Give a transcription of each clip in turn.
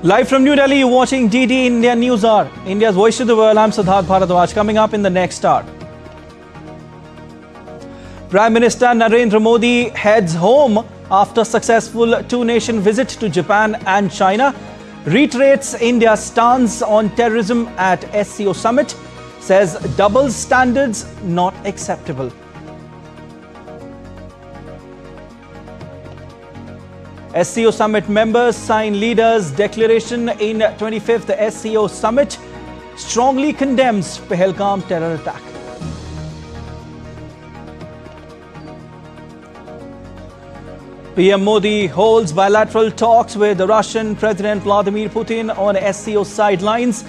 Live from New Delhi, you're watching DD India NewsHour, India's voice to the world. I'm Siddharth Bharadwaj. Coming up in the next hour, Prime Minister Narendra Modi heads home after successful two-nation visit to Japan and China, reiterates India's stance on terrorism at SCO summit, says double standards not acceptable. SCO summit members sign leaders' declaration in 25th SCO summit, strongly condemns Pahalgam terror attack. PM Modi holds bilateral talks with the Russian President Vladimir Putin on SCO sidelines,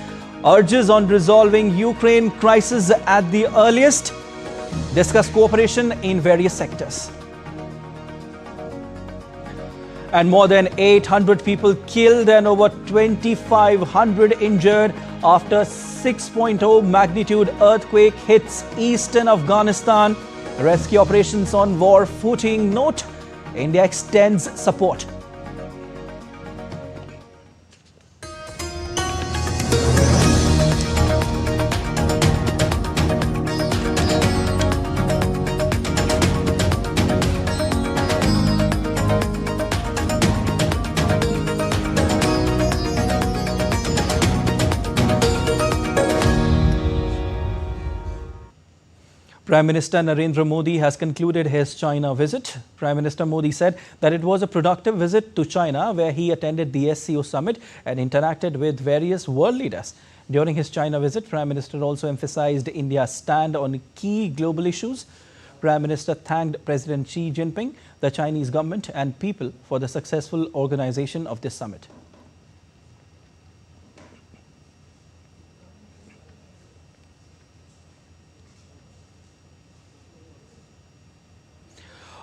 urges on resolving Ukraine crisis at the earliest, discuss cooperation in various sectors. And more than 800 people killed and over 2,500 injured after 6.0 magnitude earthquake hits eastern Afghanistan. Rescue operations on war footing. Note, India extends support. Prime Minister Narendra Modi has concluded his China visit. Prime Minister Modi said that it was a productive visit to China, where he attended the SCO summit and interacted with various world leaders. During his China visit, Prime Minister also emphasized India's stand on key global issues. Prime Minister thanked President Xi Jinping, the Chinese government and people for the successful organization of this summit.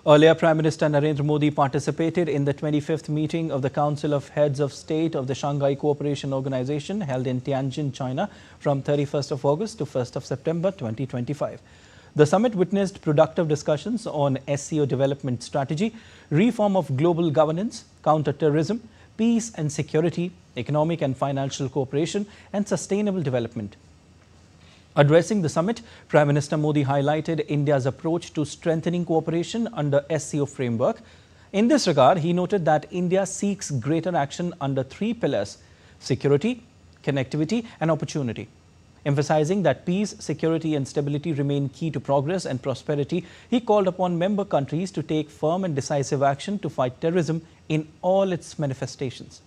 Earlier, Prime Minister Narendra Modi participated in the 25th meeting of the Council of Heads of State of the Shanghai Cooperation Organization held in Tianjin, China from 31st of August to 1st of September 2025. The summit witnessed productive discussions on SCO development strategy, reform of global governance, counter-terrorism, peace and security, economic and financial cooperation, and sustainable development. Addressing the summit, Prime Minister Modi highlighted India's approach to strengthening cooperation under SCO framework. In this regard, he noted that India seeks greater action under three pillars: security, connectivity, and opportunity. Emphasizing that peace, security, and stability remain key to progress and prosperity, he called upon member countries to take firm and decisive action to fight terrorism in all its manifestations.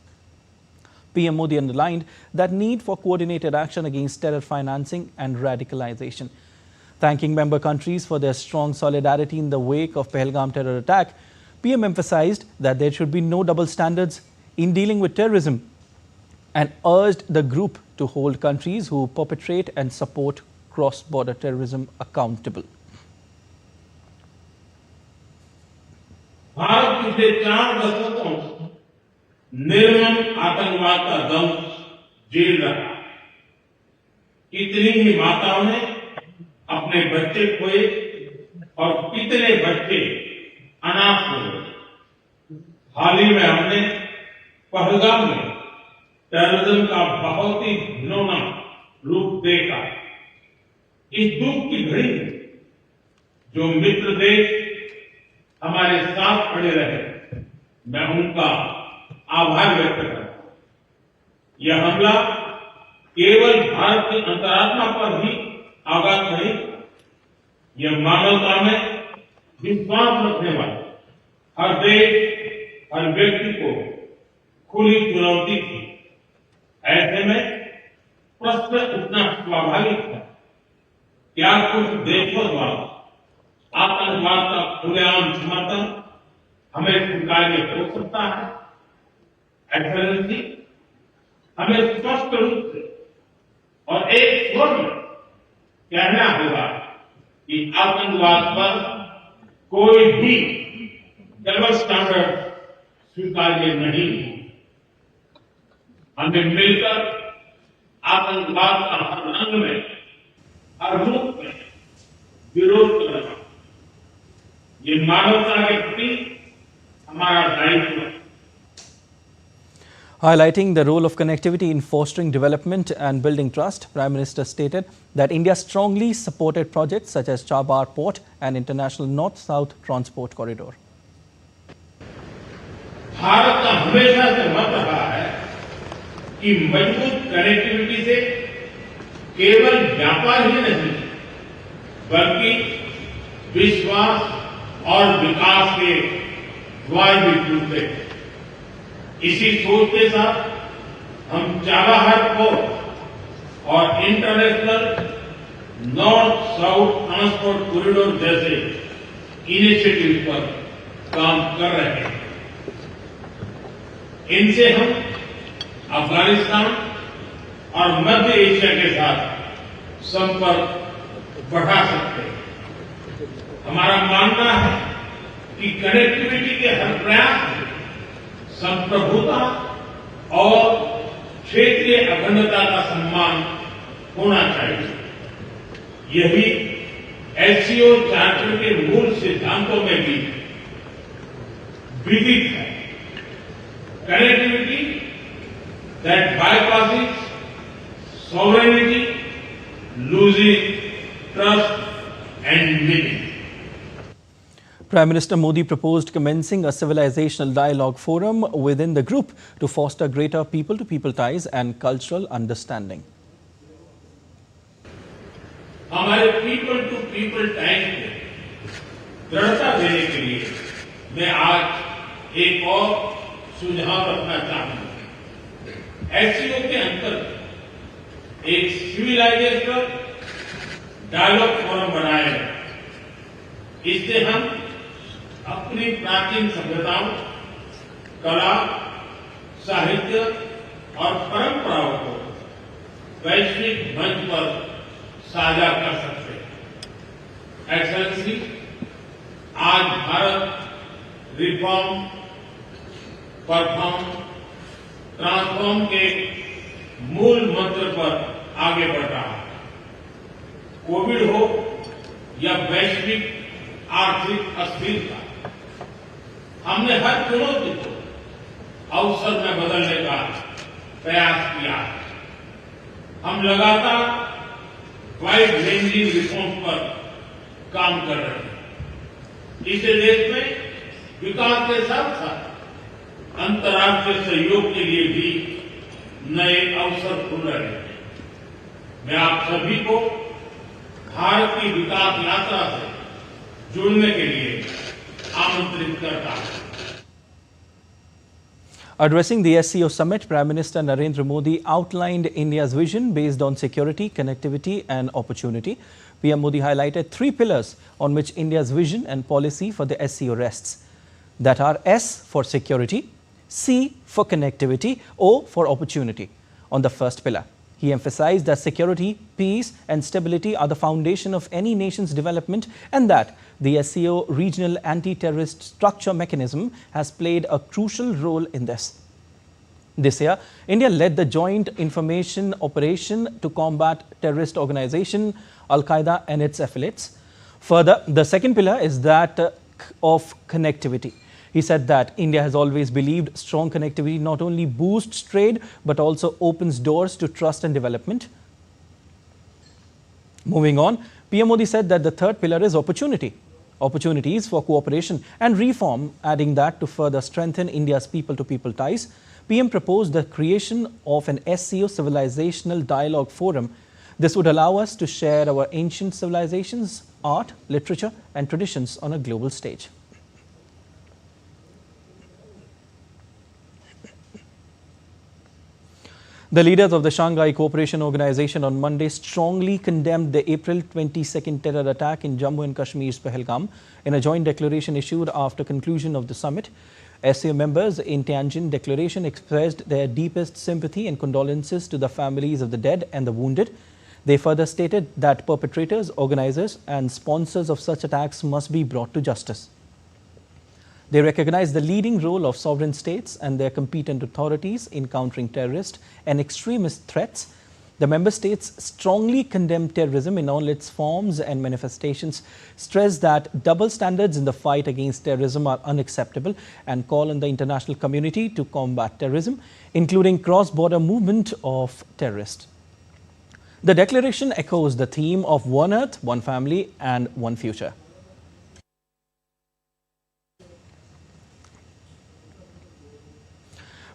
PM Modi underlined that need for coordinated action against terror financing and radicalization. Thanking member countries for their strong solidarity in the wake of Pahalgam terror attack, PM emphasized that there should be no double standards in dealing with terrorism and urged the group to hold countries who perpetrate and support cross-border terrorism accountable. निर्मम आतंकवाद का दंश झेल रहा। कितनी ही माताओं ने अपने बच्चे खोए और कितने बच्चे अनाथ हो गए। हाल ही में हमने पहलगाम में टेररिज्म का बहुत ही घिनौना रूप देखा। इस दुख की घड़ी में जो मित्र देश हमारे साथ खड़े रहे, मैं उनका आभार व्यक्त करता हूं। यह हमला केवल भारत की अंतरात्मा पर ही आघात नहीं, यह मानवता में विश्वास रखने वाले हर देश, हर व्यक्ति को खुली चुनौती थी। ऐसे में प्रश्न उठना स्वाभाविक है, क्या कुछ देशों द्वारा आतंकवाद का खुलेआम समर्थन हमें स्वीकार्य हो सकता है? एक्सेलेंसी, हमें स्पष्ट रूप से और एक स्वर में कहना होगा कि आतंकवाद पर कोई भी डबल स्टैंडर्ड स्वीकार्य नहीं है। हमें मिलकर आतंकवाद का हर रंग में, हर रूप में विरोध करना, ये मानवता के प्रति हमारा दायित्व है। Highlighting the role of connectivity in fostering development and building trust, Prime Minister stated that India strongly supported projects such as Chabar Port and International North-South Transport Corridor. Bharat का हमेशा से मत रहा है कि मजबूत कनेक्टिविटी से केवल व्यापार ही नहीं बल्कि विश्वास और विकास के द्वार भी खुलते हैं। इसी सोच के साथ हम चाबहार पोर्ट और international north south transport corridor जैसे इनिशिएटिव पर काम कर रहे हैं। इनसे हम अफगानिस्तान और मध्य एशिया के साथ संपर्क बढ़ा सकते हैं। हमारा मानना है कि कनेक्टिविटी के हर प्रयास में संप्रभुता और क्षेत्रीय अखंडता का सम्मान होना चाहिए। यही एससीओ चार्टर के मूल सिद्धांतों में भी विदित है। Connectivity that bypasses sovereignty, losing trust and meaning. Prime Minister Modi proposed commencing a civilizational dialogue forum within the group to foster greater people-to-people ties and cultural understanding. हमारे people-to-people ties को दृढ़ता देने के लिए मैं आज एक और सुझाव रखना चाहूंगा। एससीओ के अंतर्गत एक सिविलाइजेशनल डायलॉग फोरम बनाया गया। इससे हम अपनी प्राचीन सभ्यताओं, कला, साहित्य और परंपराओं को वैश्विक मंच पर साझा कर सकते हैं। एक्सेलेंसी, आज भारत रिफॉर्म, परफॉर्म, ट्रांसफॉर्म के मूल मंत्र पर आगे बढ़ रहा है। कोविड हो या वैश्विक आर्थिक अस्थिरता, हमने हर चुनौती को अवसर में बदलने का प्रयास किया है। हम लगातार वाइड रेंजिंग रिफॉर्म पर काम कर रहे हैं। इससे देश में विकास के साथ साथ अंतर्राष्ट्रीय सहयोग के लिए भी नए अवसर खुल रहे हैं। मैं आप सभी को भारत की विकास यात्रा से जुड़ने के लिए आमंत्रित करता हूं। Addressing the SCO summit, Prime Minister Narendra Modi outlined India's vision based on security, connectivity and opportunity. PM Modi highlighted 3 pillars on which India's vision and policy for the SCO rests. That are S for security, C for connectivity, O for opportunity. On the first pillar, he emphasized that security, peace and stability are the foundation of any nation's development and that the SCO regional anti-terrorist structure mechanism has played a crucial role in this. This year, India led the joint information operation to combat terrorist organization Al-Qaeda and its affiliates. Further, the second pillar is that of connectivity. He said that India has always believed strong connectivity not only boosts trade but also opens doors to trust and development. Moving on, PM Modi said that the third pillar is opportunity. Opportunities for cooperation and reform, adding that to further strengthen India's people-to-people ties. PM proposed the creation of an SCO civilizational dialogue forum. This would allow us to share our ancient civilizations, art, literature and traditions on a global stage. The leaders of the Shanghai Cooperation Organization on Monday strongly condemned the April 22nd terror attack in Jammu and Kashmir's Pahalgam in a joint declaration issued after conclusion of the summit. SCO members in Tianjin declaration expressed their deepest sympathy and condolences to the families of the dead and the wounded. They further stated that perpetrators, organizers and sponsors of such attacks must be brought to justice. They recognize the leading role of sovereign states and their competent authorities in countering terrorist and extremist threats. The member states strongly condemn terrorism in all its forms and manifestations, stress that double standards in the fight against terrorism are unacceptable, and call on the international community to combat terrorism, including cross-border movement of terrorists. The declaration echoes the theme of one earth, one family and one future.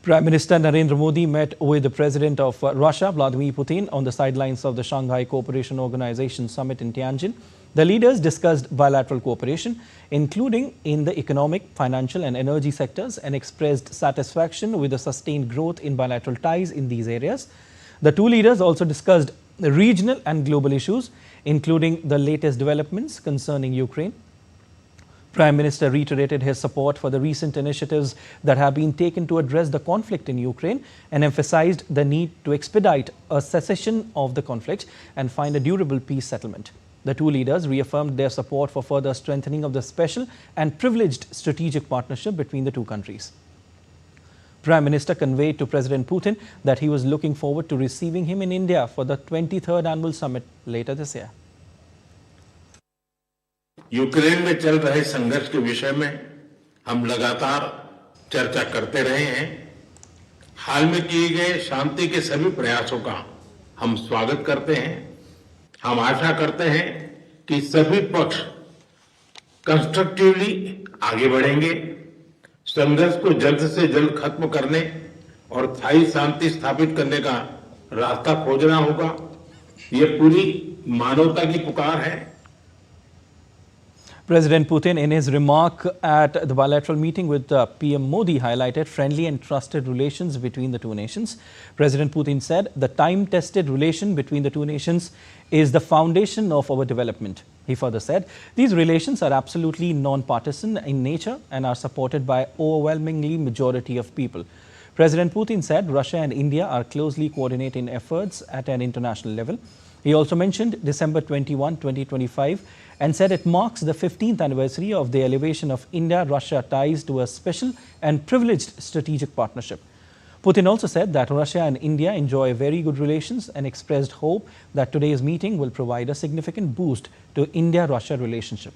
Prime Minister Narendra Modi met with the President of Russia, Vladimir Putin, on the sidelines of the Shanghai Cooperation Organization summit in Tianjin. The leaders discussed bilateral cooperation, including in the economic, financial and energy sectors, and expressed satisfaction with the sustained growth in bilateral ties in these areas. The two leaders also discussed regional and global issues, including the latest developments concerning Ukraine. Prime Minister reiterated his support for the recent initiatives that have been taken to address the conflict in Ukraine and emphasized the need to expedite a cessation of the conflict and find a durable peace settlement. The two leaders reaffirmed their support for further strengthening of the special and privileged strategic partnership between the two countries. Prime Minister conveyed to President Putin that he was looking forward to receiving him in India for the 23rd annual summit later this year. Ukraine में चल रहे संघर्ष के विषय में हम लगातार चर्चा करते रहे हैं। हाल में किए गए शांति के सभी प्रयासों का हम स्वागत करते हैं। हम आशा करते हैं कि सभी पक्ष कंस्ट्रक्टिवली आगे बढ़ेंगे, संघर्ष को जल्द से जल्द खत्म करने और स्थायी शांति स्थापित करने का रास्ता खोजना होगा। ये पूरी मानवता की पुकार है। President Putin, in his remark at the bilateral meeting with PM Modi, highlighted friendly and trusted relations between the two nations. President Putin said the time-tested relation between the two nations is the foundation of our development. He further said these relations are absolutely non-partisan in nature and are supported by overwhelmingly majority of people. President Putin said Russia and India are closely coordinating efforts at an international level. He also mentioned December 21, 2025 and said it marks the 15th anniversary of the elevation of India-Russia ties to a special and privileged strategic partnership. Putin also said that Russia and India enjoy very good relations and expressed hope that today's meeting will provide a significant boost to India-Russia relationship.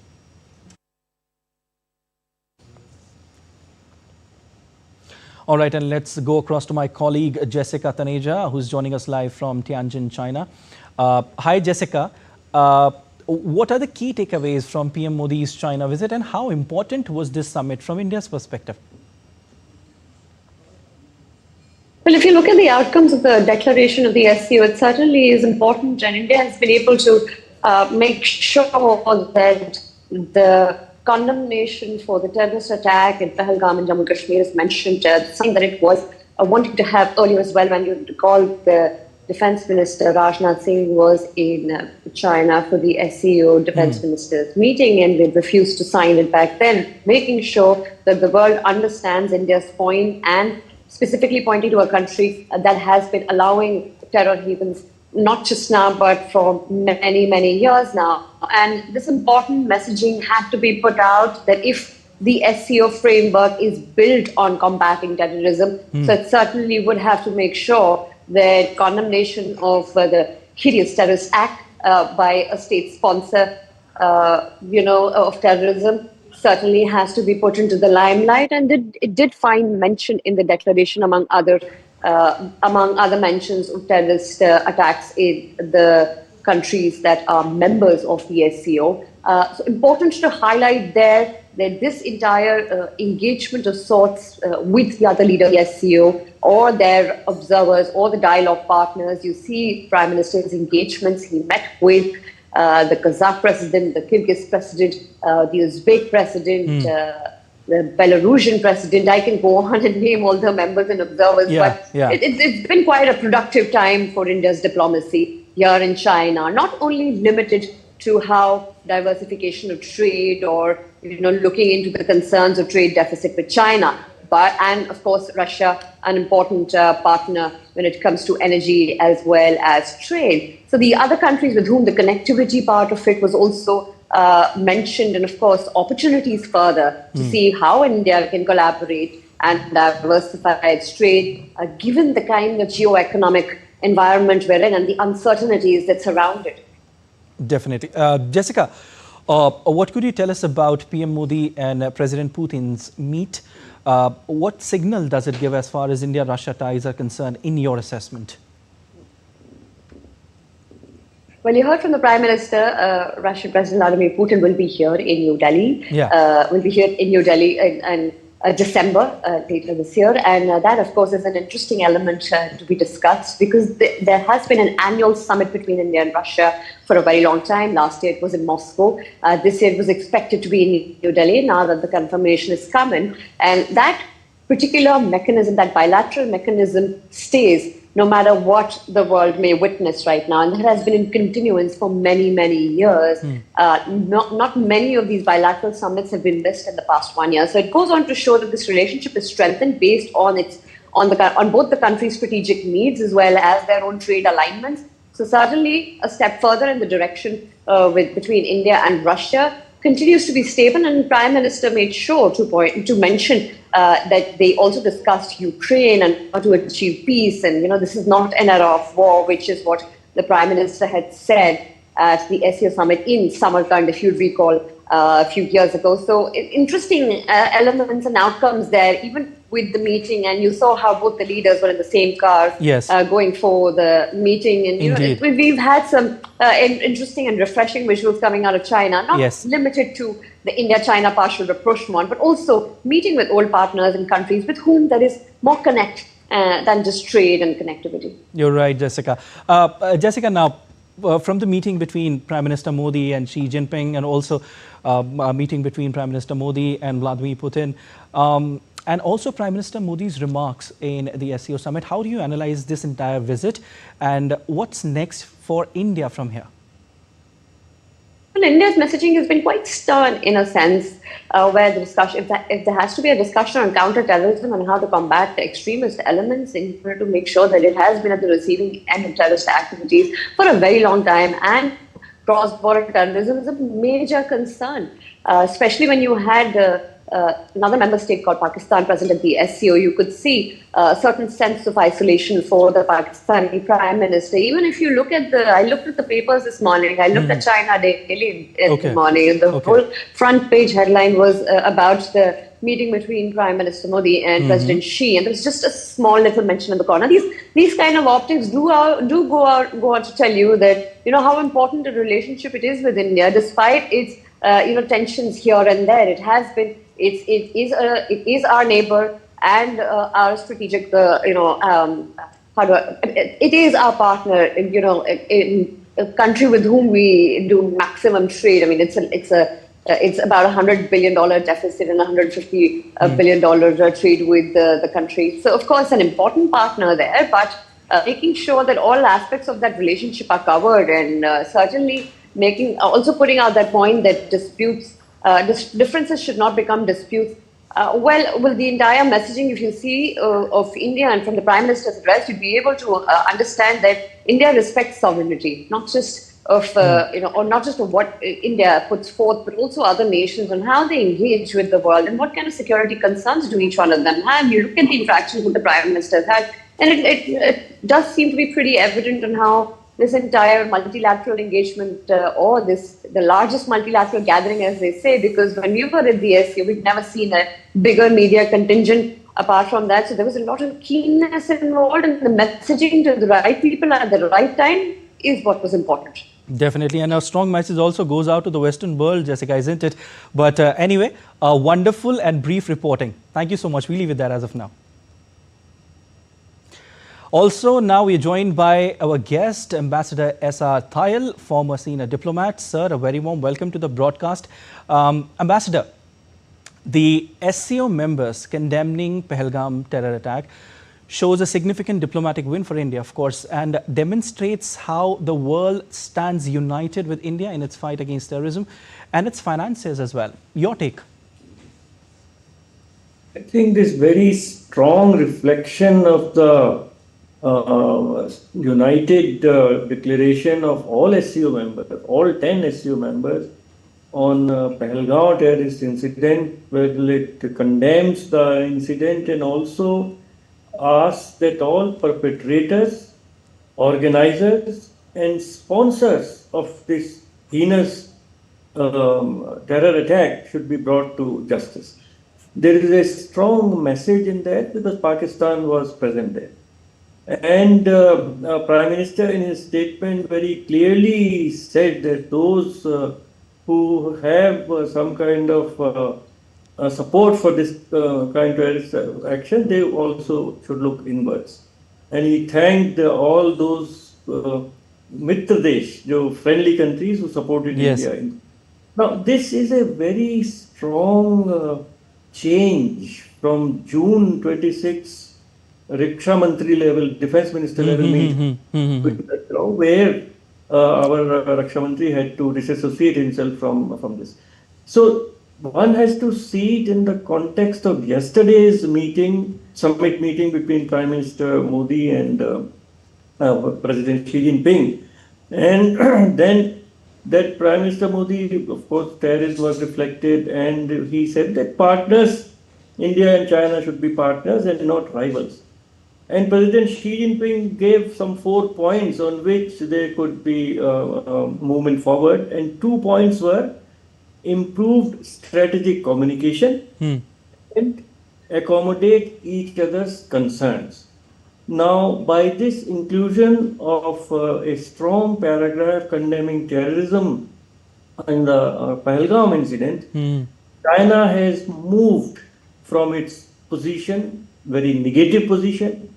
All right, and let's go across to my colleague Jessica Taneja, who's joining us live from Tianjin, China. Hi, Jessica. What are the key takeaways from PM Modi's China visit, and how important was this summit from India's perspective? Well, if you look at the outcomes of the declaration of the SCO, it certainly is important, and India has been able to make sure that the condemnation for the terrorist attack in Pahalgam in Jammu Kashmir is mentioned, something that it was wanting to have earlier as well. When you recall, the Defense Minister Rajnath Singh was in China for the SCO Defense Ministers meeting, and they refused to sign it back then, making sure that the world understands India's point, and specifically pointing to a country that has been allowing terror havens not just now but for many, many years now. And this important messaging had to be put out that if the SCO framework is built on combating terrorism, so it certainly would have to make sure that condemnation of the hideous terrorist act by a state sponsor, of terrorism certainly has to be put into the limelight, and it did find mention in the declaration among other mentions of terrorist attacks in the countries that are members of the SCO. So important to highlight there that this entire engagement of sorts with the other leader of the SCO or their observers or the dialogue partners, you see Prime Minister's engagements. He met with the Kazakh president, the Kyrgyz president, the Uzbek president, the Belarusian president. I can go on and name all the members and observers, but it's been quite a productive time for India's diplomacy here in China, not only limited to how diversification of trade or looking into the concerns of trade deficit with China, and of course Russia, an important partner when it comes to energy as well as trade. So the other countries with whom the connectivity part of it was also mentioned, and of course opportunities further to see how India can collaborate and diversify its trade, given the kind of geo-economic environment we're in and the uncertainties that surround it. Definitely. Jessica, what could you tell us about PM Modi and President Putin's meet? What signal does it give as far as India-Russia ties are concerned in your assessment? Well, you heard from the Prime Minister, Russian President Vladimir Putin will be here in New Delhi. Yeah. Will be here in New Delhi in December later this year. And that, of course, is an interesting element to be discussed because there has been an annual summit between India and Russia for a very long time. Last year it was in Moscow. This year it was expected to be in New Delhi now that the confirmation is coming. And that particular mechanism, that bilateral mechanism stays no matter what the world may witness right now. And that has been in continuance for many, many years. Not many of these bilateral summits have been missed in the past 1 year. So it goes on to show that this relationship is strengthened based on both the country's strategic needs as well as their own trade alignments. So certainly a step further in the direction between India and Russia continues to be stable, and Prime Minister made sure to mention that they also discussed Ukraine and how to achieve peace. And this is not an era of war, which is what the Prime Minister had said at the SCO summit in Samarkand, if you'd recall, a few years ago. So interesting elements and outcomes there, even with the meeting. And you saw how both the leaders were in the same car going for the meeting. And we've had some interesting and refreshing visuals coming out of China, not limited to the India-China partial rapprochement, but also meeting with old partners and countries with whom there is more connect than just trade and connectivity. You're right, Jessica. Jessica, now, from the meeting between Prime Minister Modi and Xi Jinping, and also a meeting between Prime Minister Modi and Vladimir Putin, and also Prime Minister Modi's remarks in the SCO summit, how do you analyze this entire visit and what's next for India from here? Well, India's messaging has been quite stern in a sense, where the discussion, if there has to be a discussion on counter-terrorism and how to combat the extremist elements in order to make sure that it has been at the receiving end of terrorist activities for a very long time, and cross-border terrorism is a major concern, especially when you had another member state called Pakistan present at the SCO. You could see a certain sense of isolation for the Pakistani Prime Minister. Even if you look at I looked at the papers this morning, I looked at China Daily in the morning, and the whole front page headline was about the meeting between Prime Minister Modi and President Xi, and there's just a small little mention in the corner. These kind of optics do go on to tell you that how important a relationship it is with India, despite its tensions here and there. It has been. It is our neighbor and our strategic. It is our partner. In a country with whom we do maximum trade. I mean, it's about $100 billion deficit and $150 billion trade with the country. So, of course, an important partner there, but making sure that all aspects of that relationship are covered, and certainly also putting out that point that differences should not become disputes. With the entire messaging, if you see of India and from the Prime Minister's address, you'd be able to understand that India respects sovereignty, not just of what India puts forth, but also other nations and how they engage with the world and what kind of security concerns do each one of them have. You look at the interactions with the Prime Minister had, and it does seem to be pretty evident on how this entire multilateral engagement, the largest multilateral gathering, as they say, because when we were at the SCO, we've never seen a bigger media contingent apart from that. So there was a lot of keenness involved, and the messaging to the right people at the right time is what was important. Definitely, and a strong message also goes out to the Western world, Jessica, isn't it? But anyway, wonderful and brief reporting. Thank you so much. We leave it there as of now. Also, now we are joined by our guest, Ambassador S.R. Thayil, former senior diplomat. Sir, a very warm welcome to the broadcast. Ambassador, the SCO members condemning Pahalgam terror attack shows a significant diplomatic win for India, of course, and demonstrates how the world stands united with India in its fight against terrorism and its finances as well. Your take? I think this very strong reflection of the united declaration of all SCO members, all 10 SCO members on Pahalgam terrorist incident, where it condemns the incident and also asks that all perpetrators organizers and sponsors of this heinous terror attack should be brought to justice. There is a strong message in that because Pakistan was present there. And Prime Minister in his statement very clearly said that those who have some kind of support for this kind of terrorist action, they also should look inwards. And he thanked all those Mitra Desh, friendly countries who supported Yes. India. Now, this is a very strong change from June 26 Raksha Mantri level, Defense Minister level meeting, where our Raksha Mantri had to disassociate himself from this. So one has to see it in the context of yesterday's summit meeting between Prime Minister Modi and President Xi Jinping. And then that Prime Minister Modi, of course, terrorism was reflected, and he said that partners, India and China should be partners and not rivals. And President Xi Jinping gave some 4 points on which there could be movement forward, and 2 points were improved strategic communication and accommodate each other's concerns. Now, by this inclusion of a strong paragraph condemning terrorism in the Pahalgam incident, China has moved from its position, very negative position,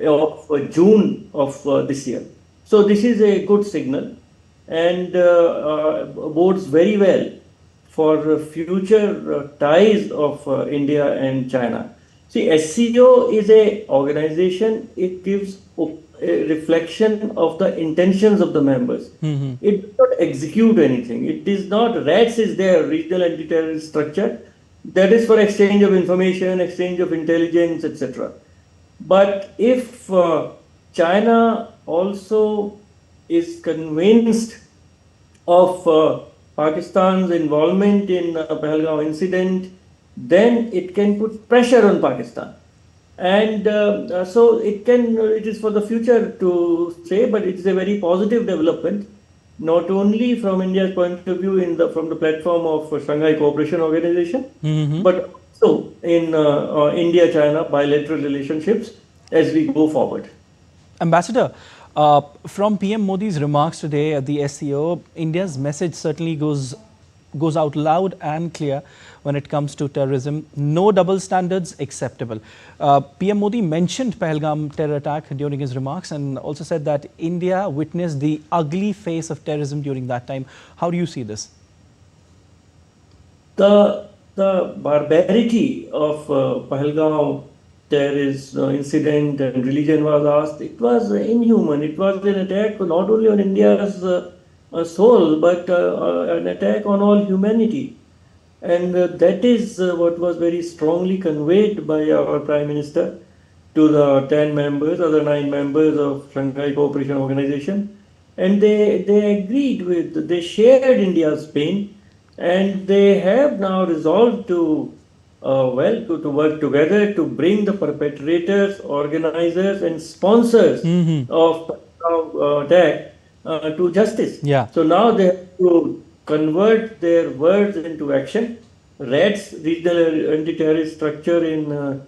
of June of this year. So this is a good signal and bodes very well for future ties of India and China. See, SCO is a organization, it gives a reflection of the intentions of the members. It does not execute anything. It is not, RATS is their regional anti-terrorist structure. That is for exchange of information, exchange of intelligence, etc. But if China also is convinced of Pakistan's involvement in Pahalgam incident, then it can put pressure on Pakistan. And so it is for the future to say, but it is a very positive development, not only from India's point of view from the platform of Shanghai Cooperation Organization, but also in India-China bilateral relationships as we go forward. Ambassador, from PM Modi's remarks today at the SCO, India's message certainly goes out loud and clear when it comes to terrorism. No double standards acceptable. PM Modi mentioned Pahalgam terror attack during his remarks and also said that India witnessed the ugly face of terrorism during that time. How do you see this? The barbarity of Pahalgam terrorist incident and religion was asked. It was inhuman. It was an attack not only on India's soul, but an attack on all humanity. And that is what was very strongly conveyed by our Prime Minister to the 10 members, other 9 members of Shanghai Cooperation Organization. And they agreed they shared India's pain, and they have now resolved to work together to bring the perpetrators, organizers, and sponsors of the attack to justice. Yeah. So now they have to convert their words into action. RATS, Regional Anti-Terrorist Structure in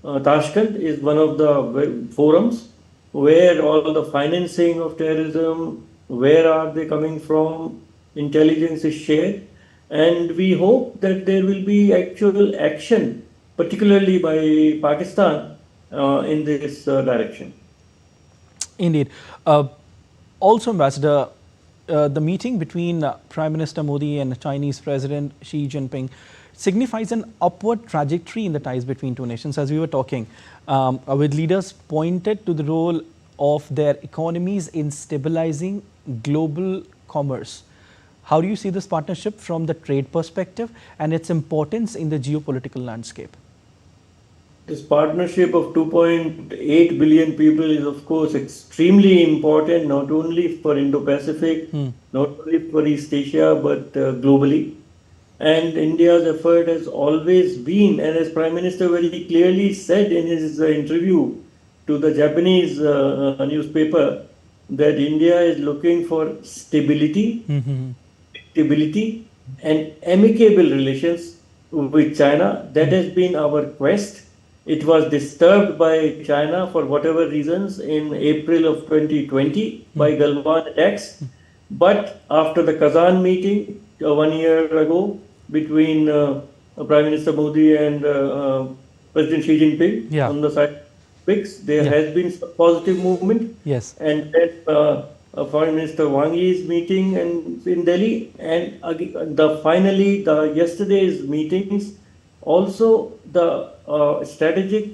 Tashkent, is one of the forums where all the financing of terrorism, where are they coming from, intelligence is shared. And we hope that there will be actual action, particularly by Pakistan, in this direction. Indeed. Also, Ambassador, the meeting between Prime Minister Modi and Chinese President Xi Jinping signifies an upward trajectory in the ties between two nations. As we were talking, with leaders pointed to the role of their economies in stabilizing global commerce. How do you see this partnership from the trade perspective and its importance in the geopolitical landscape? This partnership of 2.8 billion people is, of course, extremely important, not only for Indo-Pacific, not only for East Asia, but globally. And India's effort has always been, and as Prime Minister very clearly said in his interview to the Japanese newspaper, that India is looking for stability, stability, and amicable relations with China. That has been our quest. It was disturbed by China for whatever reasons in April of 2020 by Galwan attacks. But after the Kazan meeting 1 year ago between Prime Minister Modi and President Xi Jinping on the side of BRICS, there has been some positive movement. Yes. And then Foreign Minister Wang Yi's meeting in Delhi, and finally yesterday's meetings. Also, the strategic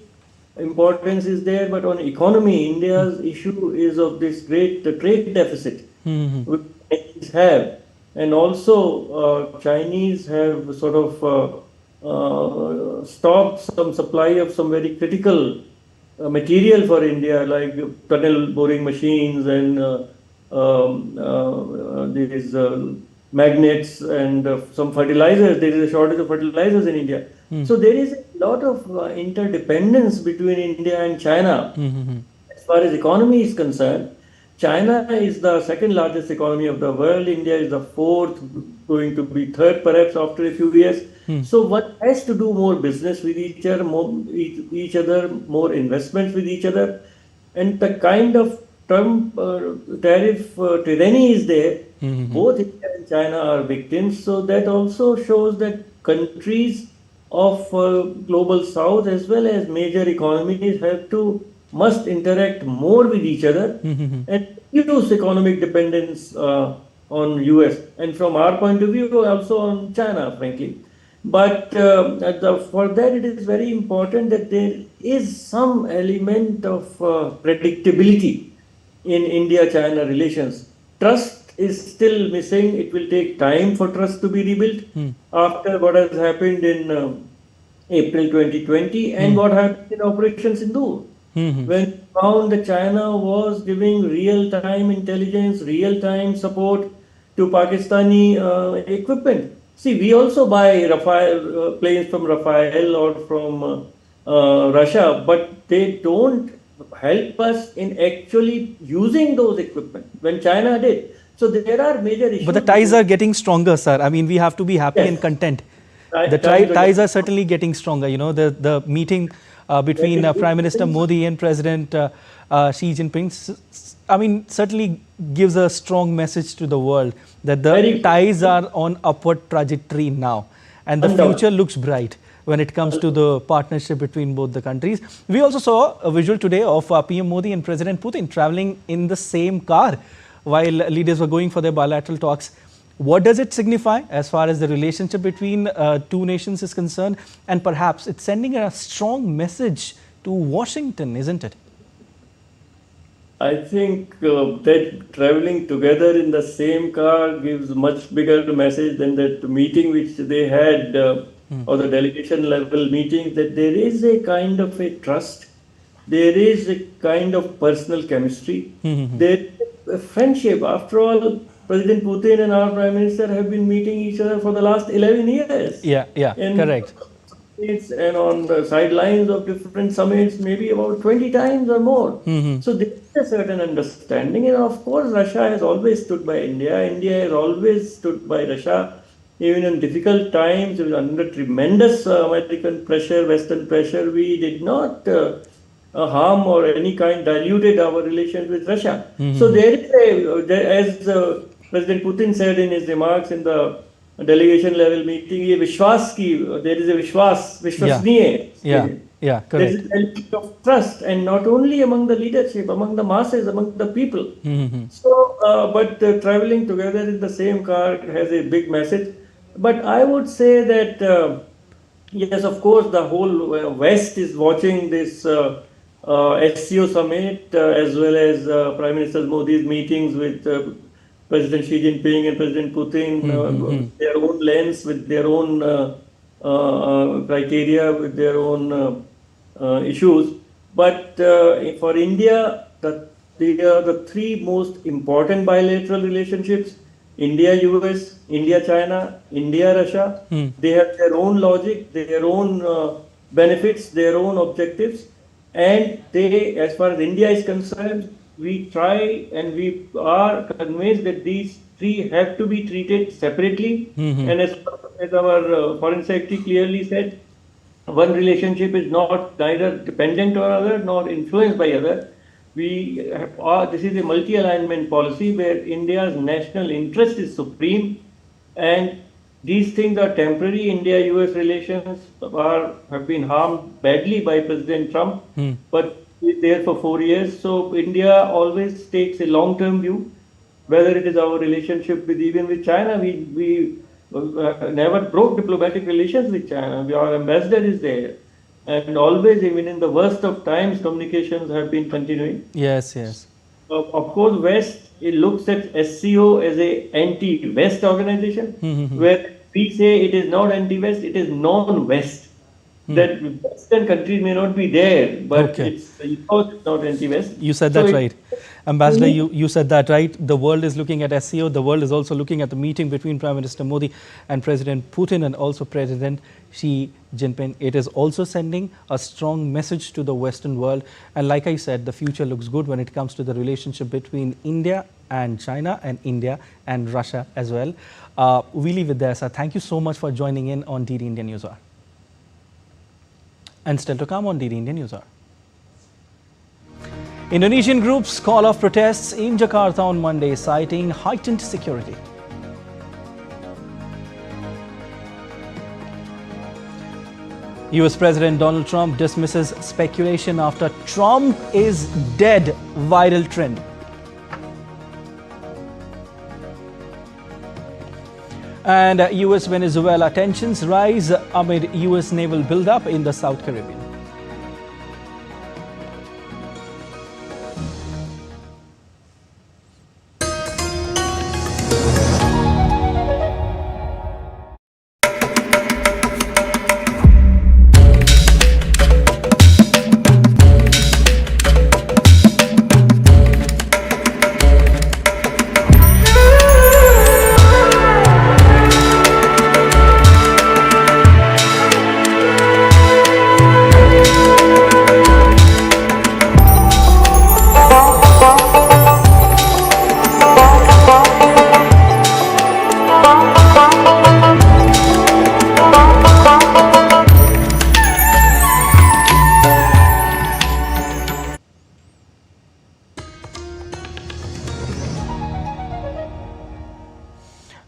importance is there, but on economy, India's issue is of this great trade deficit which Chinese have, and also Chinese have sort of stopped some supply of some very critical material for India, like tunnel boring machines and these magnets and some fertilizers. There is a shortage of fertilizers in India. So there is a lot of interdependence between India and China. As far as economy is concerned, China is the second largest economy of the world. India is the fourth, going to be third perhaps after a few years. So one has to do more business with each other, more investments with each other. And the kind of Trump tariff tyranny is there. Both India and China are victims. So that also shows that countries of global south as well as major economies must interact more with each other and reduce economic dependence on US, and from our point of view also on China, frankly. But for that it is very important that there is some element of predictability in India-China relations. Trust is still missing. It will take time for trust to be rebuilt after what has happened in April 2020 and what happened in Operation Sindoor. When we found that China was giving real-time intelligence, real-time support to Pakistani equipment. See, we also buy Rafale planes from Rafael or from Russia, but they don't help us in actually using those equipment when China did. So there are major issues. But the ties are getting stronger, sir. I mean, we have to be happy and content. The ties are certainly getting stronger. You know, the meeting between Prime Minister Modi and President Xi Jinping, I mean, certainly gives a strong message to the world that the ties are on upward trajectory now, and the future looks bright when it comes to the partnership between both the countries. We also saw a visual today of PM Modi and President Putin traveling in the same car while leaders were going for their bilateral talks. What does it signify as far as the relationship between two nations is concerned? And perhaps it's sending a strong message to Washington, isn't it? I think that traveling together in the same car gives much bigger message than that meeting which they had or the delegation level meeting, that there is a kind of a trust, there is a kind of personal chemistry, there is a friendship. After all, President Putin and our Prime Minister have been meeting each other for the last 11 years. Correct. And on the sidelines of different summits, maybe about 20 times or more. So there is a certain understanding. And of course, Russia has always stood by India. India has always stood by Russia. Even in difficult times, under tremendous American pressure, Western pressure, we did not harm or any kind diluted our relations with Russia. So there is as President Putin said in his remarks in the delegation level meeting, there is a vishwasniye. Correct. There is an element of trust, and not only among the leadership, among the masses, among the people. So, but traveling together in the same car has a big message. But I would say that, yes, of course, the whole West is watching this SCO summit as well as Prime Minister Modi's meetings with President Xi Jinping and President Putin, their own lens, with their own criteria, with their own issues. But for India, they are the three most important bilateral relationships: India-US, India-China, India-Russia. They have their own logic, their own benefits, their own objectives. And they, as far as India is concerned, we try and we are convinced that these three have to be treated separately. And as our Foreign Secretary clearly said, one relationship is not neither dependent on other nor influenced by other. This is a multi-alignment policy where India's national interest is supreme, and these things are temporary. India-US relations have been harmed badly by President Trump, but he's there for 4 years. So India always takes a long-term view. Whether it is our relationship with even with China, we never broke diplomatic relations with China. Our ambassador is there, and always, even in the worst of times, communications have been continuing. Yes, yes. Of course, West, it looks at SCO as a anti-West organization, where we say it is not anti-West, it is non-West. That Western countries may not be there, but it's not anti-West. You said that right. Ambassador, you said that right. The world is looking at SCO. The world is also looking at the meeting between Prime Minister Modi and President Putin and also President Xi Jinping. It is also sending a strong message to the Western world. And like I said, the future looks good when it comes to the relationship between India and China and India and Russia as well. We leave it there, sir. Thank you so much for joining in on DD India NewsHour. And still to come on DD India NewsHour. Indonesian groups call off protests in Jakarta on Monday, citing heightened security. US President Donald Trump dismisses speculation after Trump is dead viral trend. And US-Venezuela tensions rise amid US naval buildup in the South Caribbean.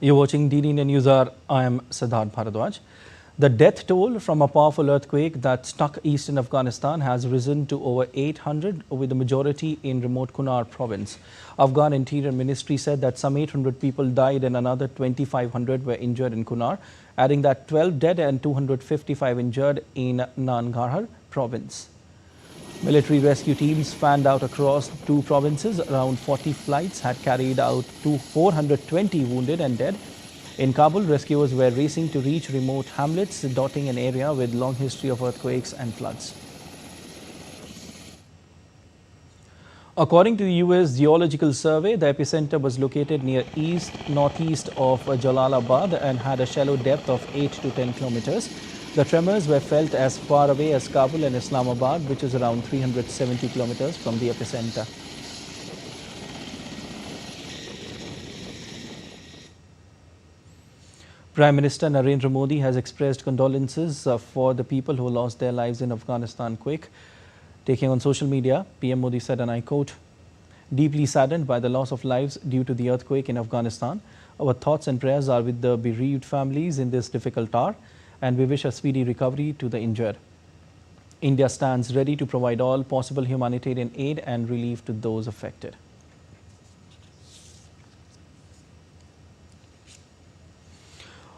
You're watching DD India NewsHour. I am Siddharth Bharadwaj. The death toll from a powerful earthquake that struck eastern Afghanistan has risen to over 800, with the majority in remote Kunar province. Afghan Interior Ministry said that some 800 people died and another 2,500 were injured in Kunar, adding that 12 dead and 255 injured in Nangarhar province. Military rescue teams fanned out across two provinces. Around 40 flights had carried out 420 wounded and dead. In Kabul, rescuers were racing to reach remote hamlets dotting an area with long history of earthquakes and floods. According to the US Geological Survey, the epicenter was located near northeast of Jalalabad and had a shallow depth of 8 to 10 kilometers. The tremors were felt as far away as Kabul and Islamabad, which is around 370 kilometers from the epicenter. Prime Minister Narendra Modi has expressed condolences for the people who lost their lives in Afghanistan quake. Taking on social media, PM Modi said, and I quote, "Deeply saddened by the loss of lives due to the earthquake in Afghanistan. Our thoughts and prayers are with the bereaved families in this difficult hour, and we wish a speedy recovery to the injured. India stands ready to provide all possible humanitarian aid and relief to those affected."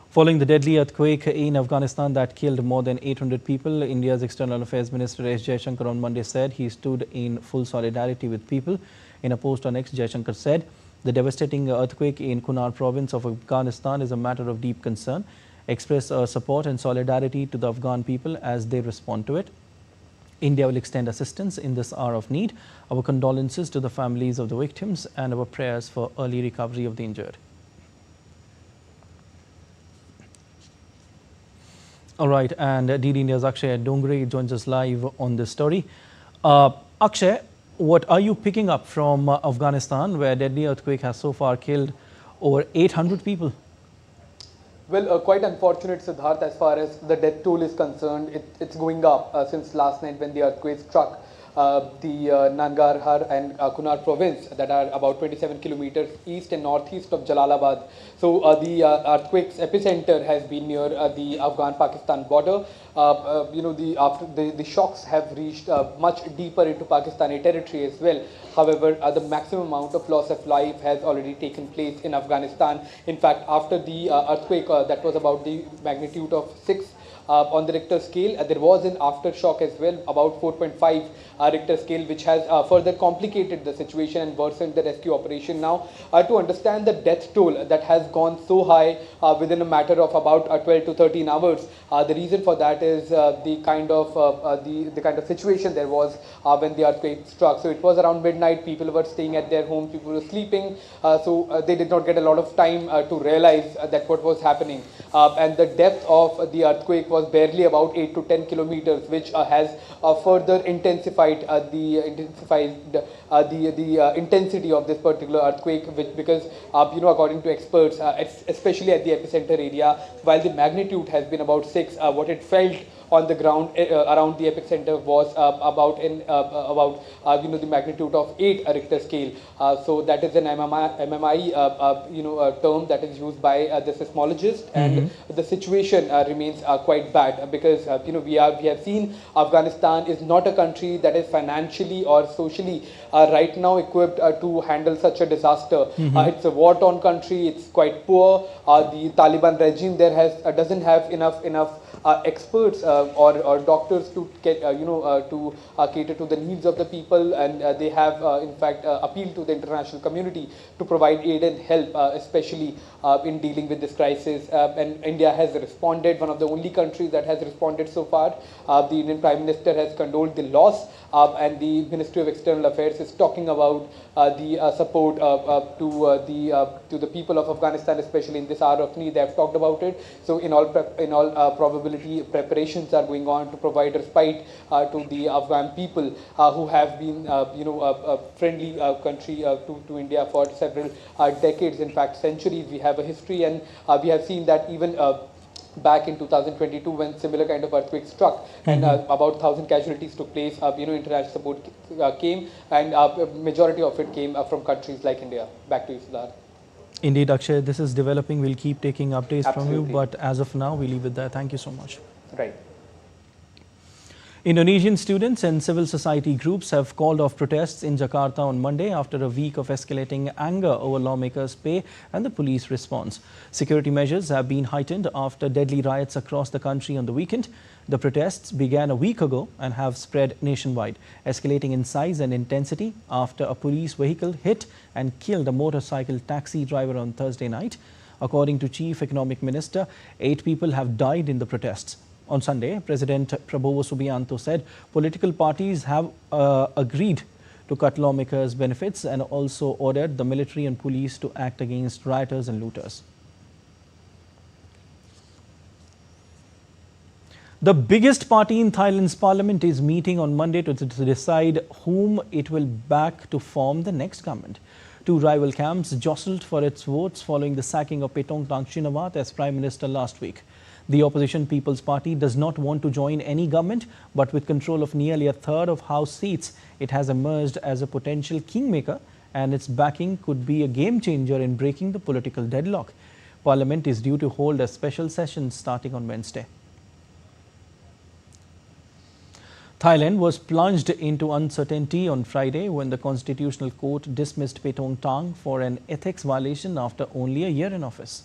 Following the deadly earthquake in Afghanistan that killed more than 800 people, India's External Affairs Minister S. Jaishankar on Monday said he stood in full solidarity with people. In a post on X, Jaishankar said, "The devastating earthquake in Kunar province of Afghanistan is a matter of deep concern. Express our support and solidarity to the Afghan people as they respond to it. India will extend assistance in this hour of need. Our condolences to the families of the victims and our prayers for early recovery of the injured." All right, and DD India's Akshay Dongre joins us live on this story. Akshay, What are you picking up from Afghanistan, where deadly earthquake has so far killed over 800 people? Well, quite unfortunate, Siddharth, as far as the death toll is concerned. It's going up since last night when the earthquake struck the Nangarhar and Kunar province that are about 27 kilometers east and northeast of Jalalabad. So the earthquake's epicenter has been near the Afghan-Pakistan border. The shocks have reached much deeper into Pakistani territory as well. However, the maximum amount of loss of life has already taken place in Afghanistan. In fact, after the earthquake that was about the magnitude of 6 on the Richter scale, there was an aftershock as well, about 4.5 Richter scale, which has further complicated the situation and worsened the rescue operation now. To understand the death toll that has gone so high within a matter of about 12 to 13 hours, the reason for that is the kind of situation there was when the earthquake struck. So it was around midnight, people were staying at their homes, people were sleeping, so they did not get a lot of time to realize that what was happening. And the depth of the earthquake was barely about 8 to 10 kilometers, which has further intensified the intensity of this particular earthquake, because according to experts, especially at the epicenter area, while the magnitude has been about 6, what it felt on the ground around the epicenter was about the magnitude of 8 Richter scale. So that is an MMI term that is used by the seismologist, and the situation remains quite bad, because we have seen Afghanistan is not a country that is financially or socially right now equipped to handle such a disaster. It's a war-torn country. It's quite poor. The Taliban regime there doesn't have enough experts or doctors to get to cater to the needs of the people, and they have in fact appealed to the international community to provide aid and help, especially in dealing with this crisis. And India has responded, one of the only countries that has responded so far. The Indian Prime Minister has condoled the loss, and the Ministry of External Affairs is talking about the support to the people of Afghanistan, especially in this hour of need. They have talked about it. So in all probability, preparations are going on to provide respite to the Afghan people who have been a friendly country to India for several decades, in fact centuries. We have a history, and we have seen that even back in 2022 when similar kind of earthquake struck, and about 1,000 casualties took place, international support came, and majority of it came from countries like India. Back to you, Siddharth. Indeed, Akshay, this is developing. We'll keep taking updates Absolutely. from you, but as of now, we leave it there. Thank you so much. Right. Indonesian students and civil society groups have called off protests in Jakarta on Monday after a week of escalating anger over lawmakers' pay and the police response. Security measures have been heightened after deadly riots across the country on the weekend. The protests began a week ago and have spread nationwide, escalating in size and intensity after a police vehicle hit and killed a motorcycle taxi driver on Thursday night. According to Chief Economic Minister, 8 people have died in the protests. On Sunday, President Prabowo Subianto said political parties have agreed to cut lawmakers' benefits and also ordered the military and police to act against rioters and looters. The biggest party in Thailand's parliament is meeting on Monday to decide whom it will back to form the next government. 2 rival camps jostled for its votes following the sacking of Paetongtarn Shinawatra as Prime Minister last week. The opposition People's Party does not want to join any government, but with control of nearly a third of House seats, it has emerged as a potential kingmaker, and its backing could be a game changer in breaking the political deadlock. Parliament is due to hold a special session starting on Wednesday. Thailand was plunged into uncertainty on Friday when the Constitutional Court dismissed Paetongtarn for an ethics violation after only a year in office.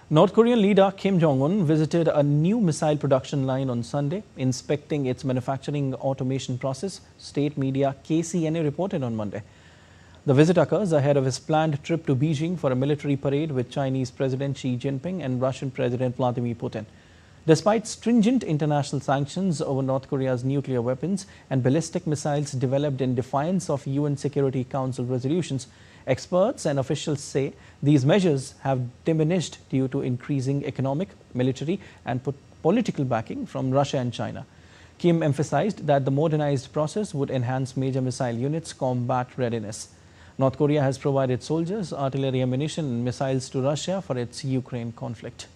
North Korean leader Kim Jong-un visited a new missile production line on Sunday, inspecting its manufacturing automation process, state media KCNA reported on Monday. The visit occurs ahead of his planned trip to Beijing for a military parade with Chinese President Xi Jinping and Russian President Vladimir Putin. Despite stringent international sanctions over North Korea's nuclear weapons and ballistic missiles developed in defiance of UN Security Council resolutions, experts and officials say these measures have diminished due to increasing economic, military and political backing from Russia and China. Kim emphasized that the modernized process would enhance major missile units' combat readiness. North Korea has provided soldiers, artillery ammunition and missiles to Russia for its Ukraine conflict.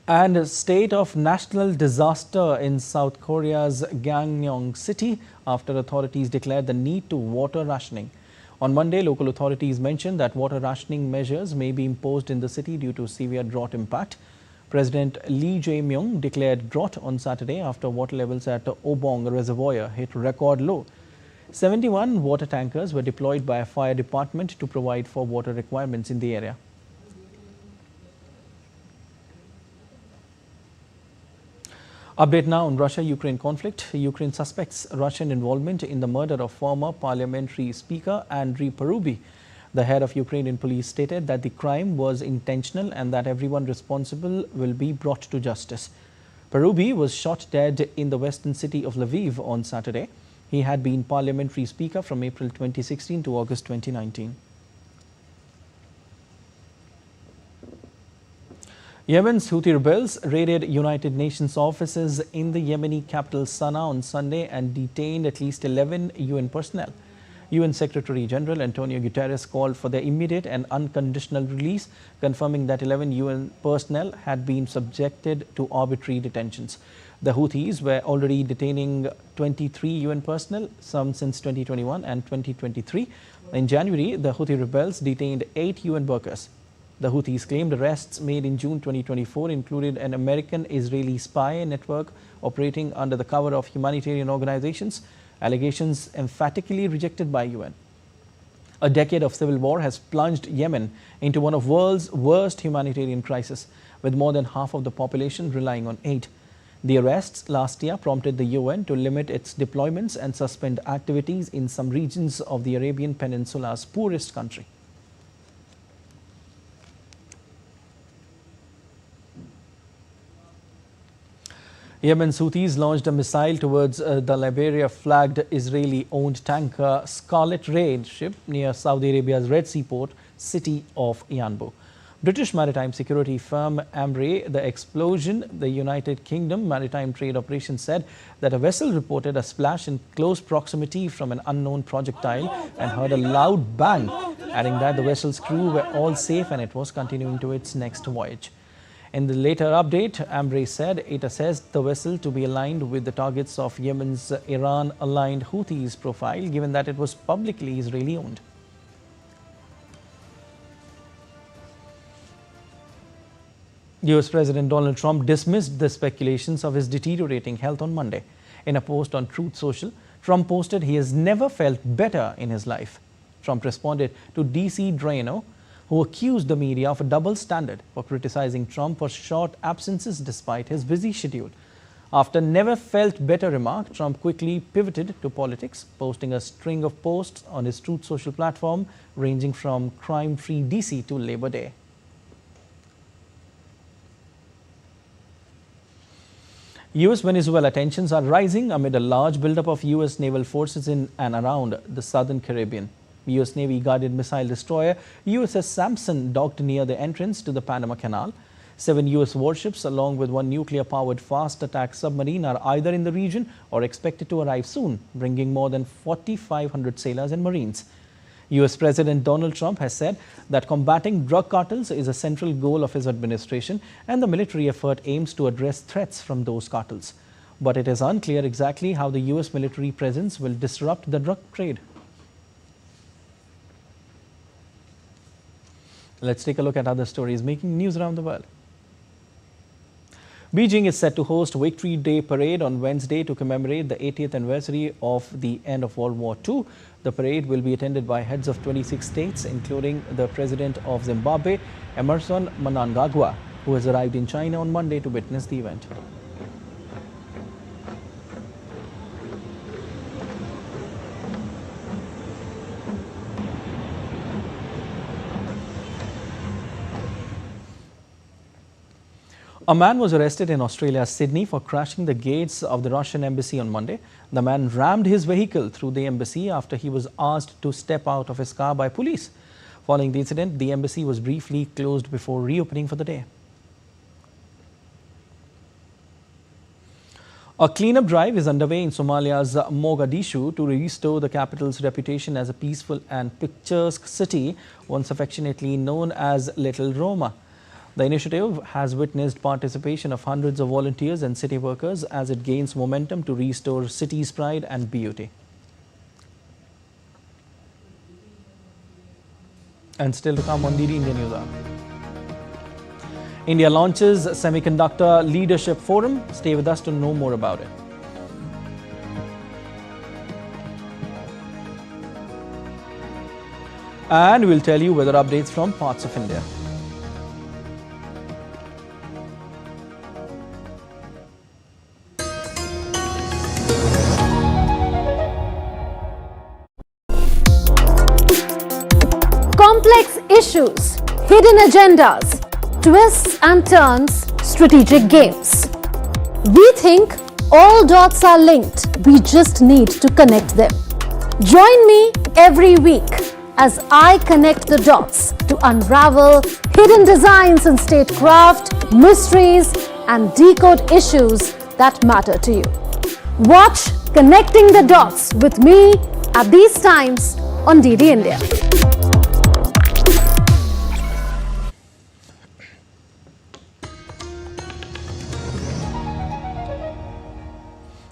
And a state of national disaster in South Korea's Gangneung city after authorities declared the need to water rationing. On Monday, local authorities mentioned that water rationing measures may be imposed in the city due to severe drought impact. President Lee Jae-myung declared drought on Saturday after water levels at Obong Reservoir hit record low. 71 water tankers were deployed by a fire department to provide for water requirements in the area. Update now on Russia-Ukraine conflict. Ukraine suspects Russian involvement in the murder of former parliamentary speaker Andriy Parubi. The head of Ukrainian police stated that the crime was intentional and that everyone responsible will be brought to justice. Parubi was shot dead in the western city of Lviv on Saturday. He had been parliamentary speaker from April 2016 to August 2019. Yemen's Houthi rebels raided United Nations offices in the Yemeni capital Sana'a on Sunday and detained at least 11 UN personnel. UN Secretary General Antonio Guterres called for their immediate and unconditional release, confirming that 11 UN personnel had been subjected to arbitrary detentions. The Houthis were already detaining 23 UN personnel, some since 2021 and 2023. In January, the Houthi rebels detained 8 UN workers. The Houthis claimed arrests made in June 2024 included an American-Israeli spy network operating under the cover of humanitarian organizations, allegations emphatically rejected by UN. A decade of civil war has plunged Yemen into one of the world's worst humanitarian crises, with more than half of the population relying on aid. The arrests last year prompted the UN to limit its deployments and suspend activities in some regions of the Arabian Peninsula's poorest country. Yemen's Houthis launched a missile towards the Liberia-flagged Israeli-owned tanker Scarlet Raid ship near Saudi Arabia's Red Sea port city of Yanbu. British maritime security firm Ambrey, the explosion, the United Kingdom Maritime Trade Operations said that a vessel reported a splash in close proximity from an unknown projectile and heard a loud bang, adding that the vessel's crew were all safe and it was continuing to its next voyage. In the later update, Ambrey said it assessed the vessel to be aligned with the targets of Yemen's Iran-aligned Houthis profile, given that it was publicly Israeli-owned. US President Donald Trump dismissed the speculations of his deteriorating health on Monday. In a post on Truth Social, Trump posted he has never felt better in his life. Trump responded to DC Draino, who accused the media of a double standard for criticizing Trump for short absences despite his busy schedule. After never felt better remark, Trump quickly pivoted to politics, posting a string of posts on his Truth Social platform ranging from crime-free DC to Labor Day. US-Venezuela tensions are rising amid a large buildup of US naval forces in and around the southern Caribbean. US Navy-guided missile destroyer USS Sampson docked near the entrance to the Panama Canal. 7 US warships along with 1 nuclear-powered fast attack submarine are either in the region or expected to arrive soon, bringing more than 4,500 sailors and Marines. US President Donald Trump has said that combating drug cartels is a central goal of his administration and the military effort aims to address threats from those cartels. But it is unclear exactly how the US military presence will disrupt the drug trade. Let's take a look at other stories making news around the world. Beijing is set to host Victory Day Parade on Wednesday to commemorate the 80th anniversary of the end of World War II. The parade will be attended by heads of 26 states, including the President of Zimbabwe, Emmerson Mnangagwa, who has arrived in China on Monday to witness the event. A man was arrested in Australia's Sydney for crashing the gates of the Russian embassy on Monday. The man rammed his vehicle through the embassy after he was asked to step out of his car by police. Following the incident, the embassy was briefly closed before reopening for the day. A cleanup drive is underway in Somalia's Mogadishu to restore the capital's reputation as a peaceful and picturesque city, once affectionately known as Little Roma. The initiative has witnessed participation of hundreds of volunteers and city workers as it gains momentum to restore city's pride and beauty. And still to come on DD India NewsHour. India launches Semiconductor Leadership Forum. Stay with us to know more about it. And we'll tell you weather updates from parts of India. Complex issues, hidden agendas, twists and turns, strategic games. We think all dots are linked. We just need to connect them. Join me every week as I connect the dots to unravel hidden designs in statecraft, mysteries, and decode issues that matter to you. Watch Connecting the Dots with me at these times on DD India.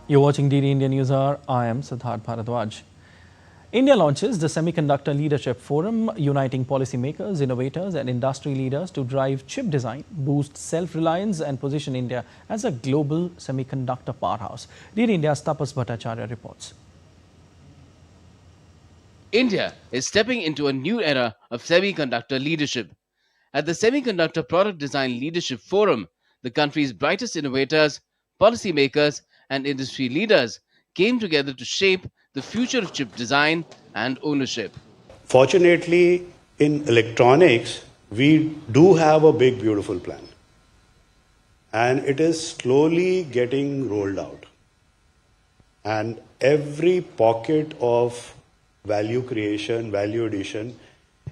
You're watching DD India NewsHour. I am Siddharth Bharadwaj. India launches the Semiconductor Leadership Forum, uniting policymakers, innovators and industry leaders to drive chip design, boost self-reliance and position India as a global semiconductor powerhouse. DD India's Tapas Bhattacharya reports. India is stepping into a new era of semiconductor leadership. At the Semiconductor Product Design Leadership Forum, the country's brightest innovators, policymakers and industry leaders came together to shape the future of chip design and ownership. Fortunately, in electronics, we do have a big, beautiful plan. And it is slowly getting rolled out. And every pocket of value creation, value addition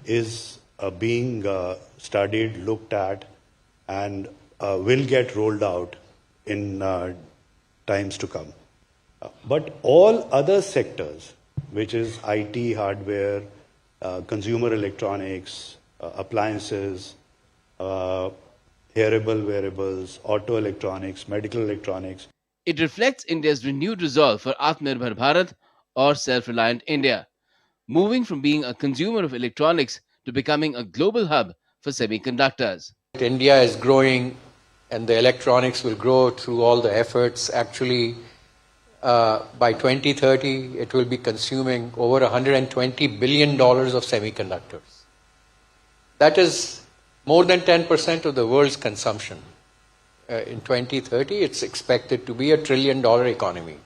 is being studied, looked at, and will get rolled out in times to come. But all other sectors, which is IT, hardware, consumer electronics, appliances, hearable wearables, auto electronics, medical electronics. It reflects India's renewed resolve for Atmanirbhar Bharat or self-reliant India, moving from being a consumer of electronics to becoming a global hub for semiconductors. India is growing and the electronics will grow through all the efforts. Actually, by 2030, it will be consuming over $120 billion of semiconductors. That is more than 10% of the world's consumption. In 2030, it's expected to be $1 trillion economy.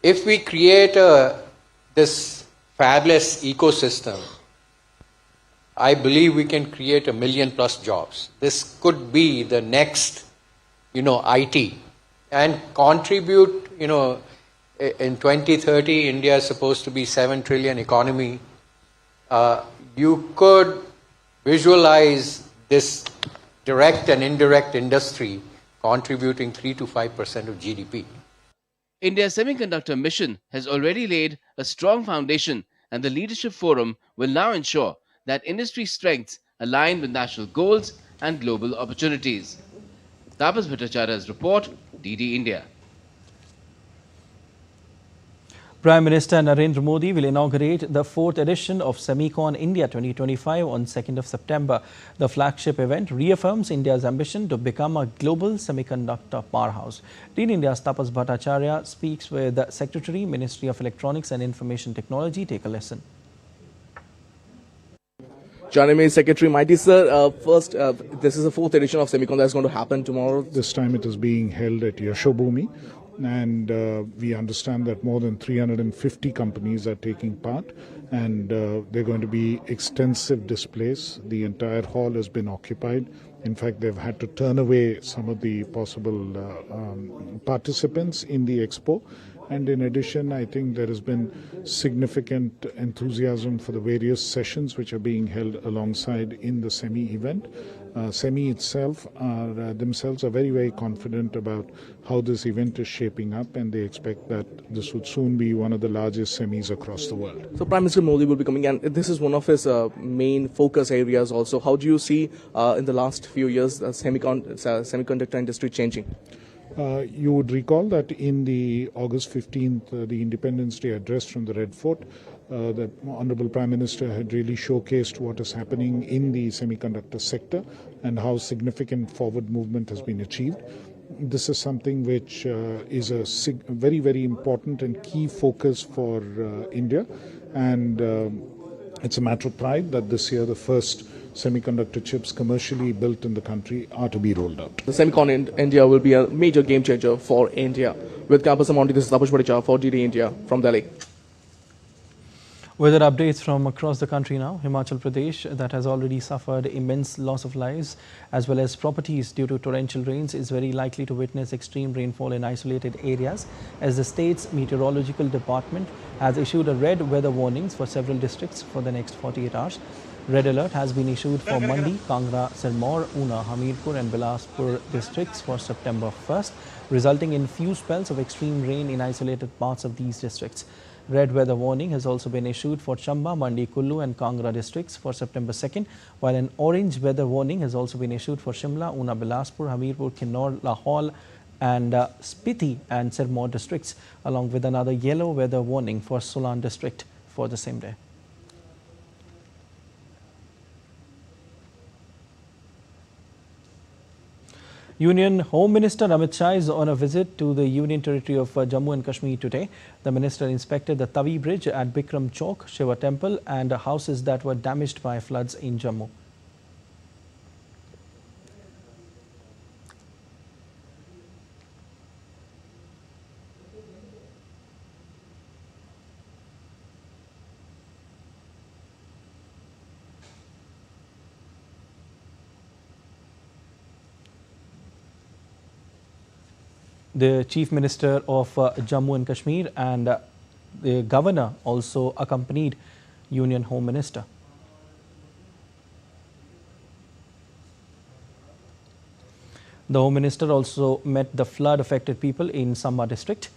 If we create this fabulous ecosystem, I believe we can create 1 million+ jobs. This could be the next, IT, and contribute, in 2030, India is supposed to be 7 trillion economy. You could visualize this direct and indirect industry contributing 3 to 5% of GDP. India's semiconductor mission has already laid a strong foundation, and the Leadership Forum will now ensure that industry strengths align with national goals and global opportunities. Tapas Bhattacharya's report, DD India. Prime Minister Narendra Modi will inaugurate the 4th edition of Semicon India 2025 on 2nd of September. The flagship event reaffirms India's ambition to become a global semiconductor powerhouse. DD India's Tapas Bhattacharya speaks with the Secretary, Ministry of Electronics and Information Technology. Take a listen. Joining me, Secretary Mighty Sir. First, this is the 4th edition of Semicon that's going to happen tomorrow. This time it is being held at Yashobhumi, and we understand that more than 350 companies are taking part, and there are going to be extensive displays. The entire hall has been occupied. In fact, they've had to turn away some of the possible participants in the expo, And in addition, I think there has been significant enthusiasm for the various sessions which are being held alongside in the SEMI event. SEMI itself themselves are very, very confident about how this event is shaping up, and they expect that this would soon be one of the largest SEMIs across the world. So Prime Minister Modi will be coming, and this is one of his main focus areas also. How do you see in the last few years the semiconductor industry changing? You would recall that in the August 15th, the Independence Day address from the Red Fort, the Honorable Prime Minister had really showcased what is happening in the semiconductor sector and how significant forward movement has been achieved. This is something which is a very, very important and key focus for India, and it's a matter of pride that this year the first semiconductor chips commercially built in the country are to be rolled out. The Semicon in India will be a major game changer for India. With Campus Amonti, this is Tapush Bhattacharya for DD India from Delhi. Weather updates from across the country now. Himachal Pradesh, that has already suffered immense loss of lives as well as properties due to torrential rains, is very likely to witness extreme rainfall in isolated areas, as the state's meteorological department has issued a red weather warnings for several districts for the next 48 hours. Red alert has been issued for Mandi, Kangra, Sirmaur, Una, Hamirpur and Bilaspur districts for September 1st, resulting in few spells of extreme rain in isolated parts of these districts. Red weather warning has also been issued for Chamba, Mandi, Kullu and Kangra districts for September 2nd, while an orange weather warning has also been issued for Shimla, Una, Bilaspur, Hamirpur, Kinnaur, Lahaul and Spiti and Sirmaur districts, along with another yellow weather warning for Solan district for the same day. Union Home Minister Amit Shah is on a visit to the Union Territory of Jammu and Kashmir today. The minister inspected the Tawi Bridge at Bikram Chowk, Shiva Temple and houses that were damaged by floods in Jammu. The Chief Minister of Jammu and Kashmir and the Governor also accompanied Union Home Minister. The Home Minister also met the flood-affected people in Samba district.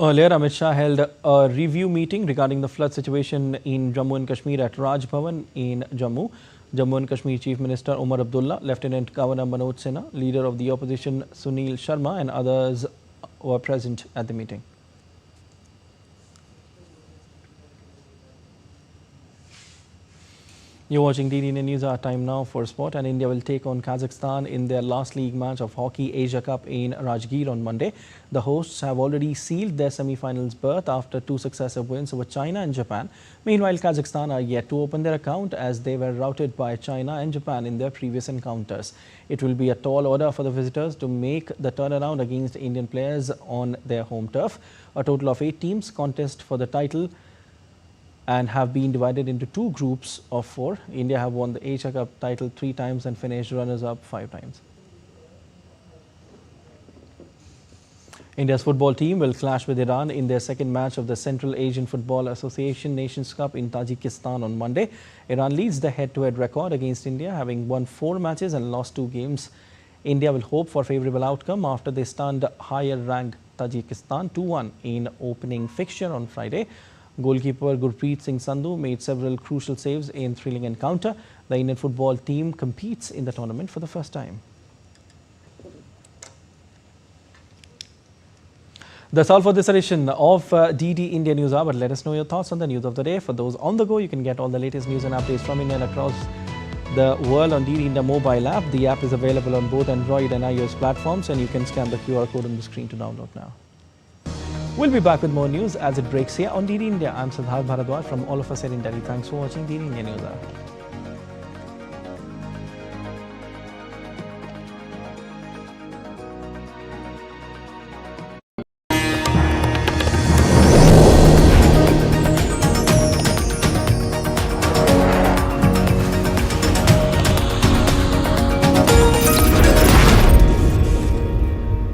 Earlier, Amit Shah held a review meeting regarding the flood situation in Jammu and Kashmir at Raj Bhavan in Jammu. Jammu and Kashmir Chief Minister Umar Abdullah, Lieutenant Governor Manoj Sinha, Leader of the Opposition Sunil Sharma and others were present at the meeting. You're watching DD India News. Our time now for sport, and India will take on Kazakhstan in their last league match of Hockey Asia Cup in Rajgir on Monday. The hosts have already sealed their semi-finals berth after two successive wins over China and Japan. Meanwhile, Kazakhstan are yet to open their account as they were routed by China and Japan in their previous encounters. It will be a tall order for the visitors to make the turnaround against Indian players on their home turf. A total of 8 teams contest for the title and have been divided into 2 groups of 4. India have won the Asia Cup title 3 times and finished runners-up 5 times. India's football team will clash with Iran in their second match of the Central Asian Football Association Nations Cup in Tajikistan on Monday. Iran leads the head-to-head record against India, having won 4 matches and lost 2 games. India will hope for a favourable outcome after they stunned higher-ranked Tajikistan 2-1 in opening fixture on Friday. Goalkeeper Gurpreet Singh Sandhu made several crucial saves in thrilling encounter. The Indian football team competes in the tournament for the first time. That's all for this edition of DD India NewsHour. But let us know your thoughts on the news of the day. For those on the go, you can get all the latest news and updates from India and across the world on DD India mobile app. The app is available on both Android and iOS platforms, and you can scan the QR code on the screen to download now. We'll be back with more news as it breaks here on DD India. I'm Prasar Bharati from all of us here in Delhi. Thanks for watching DD India NewsHour.